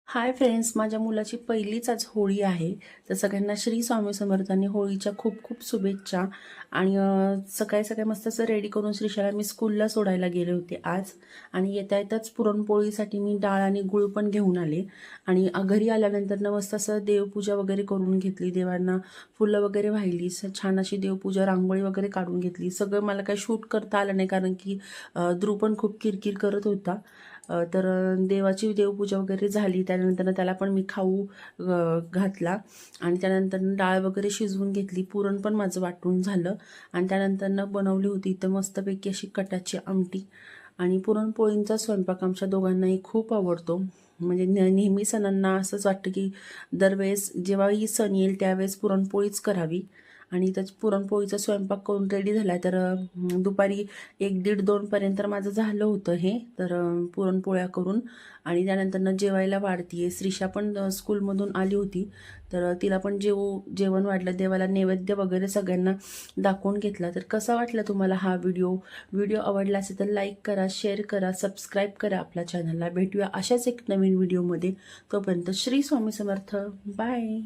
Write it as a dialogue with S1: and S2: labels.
S1: Hi friends, माझ्या मुलाची पहिलीच आज होळी आहे. तर सगळ्यांना श्री स्वामी समर्थांनी होळीच्या खूप खूप शुभेच्छा. आणि सकाळी सकाळी मस्त असं रेडी करून श्रीशाला मी स्कूलला सोडायला गेले होते आज. आणि येता येताच पुरणपोळीसाठी मी डाळ आणि गूळ पण घेऊन आले. आणि घरी आल्यानंतर ना मस्त असं देवपूजा वगैरे करून घेतली, देवांना फुलं वगैरे वाहिली, छान अशी देवपूजा, रांगोळी वगैरे काढून घेतली. सगळं मला काही शूट करता आलं नाही कारण की ध्रुव पण खूप किरकिर करत होता. तर देवाची देवपूजा वगैरे झाली. त्यानंतर त्याला पण मी खाऊ घातला आणि त्यानंतर डाळ वगैरे शिजवून घेतली. पुरण पण माझं वाटून झालं आणि त्यानंतर बनवली होती तर मस्तपैकी अशी कटाची आमटी. आणि पुरणपोळींचा स्वयंपाक आमच्या दोघांनाही खूप आवडतो. म्हणजे नेहमी सणांना असंच वाटतं की दरवेळेस जेव्हाही सण येईल त्यावेळेस पुरणपोळीच करावी. आणि त्याच पुरणपोळीचा स्वयंपाक करून रेडी झाला तर दुपारी 1, 1:30, 2 पर्यंत माझं झालं होतं हे. तर पुरणपोळ्या करून आणि त्यानंतर जेवायला वाढतीये. श्रीषा पण स्कूलमधून आली होती तर तिला पण जेवण वाढलं, देवाला नैवेद्य वगैरे सगळ्यांना दाखवून घेतला. तर कसा वाटला तुम्हाला हा व्हिडिओ आवडला असेल तर लाईक करा, शेअर करा, सबस्क्राईब करा आपल्या चॅनलला. भेटूया अशाच एक नवीन व्हिडिओमध्ये. तोपर्यंत श्री स्वामी समर्थ. बाय.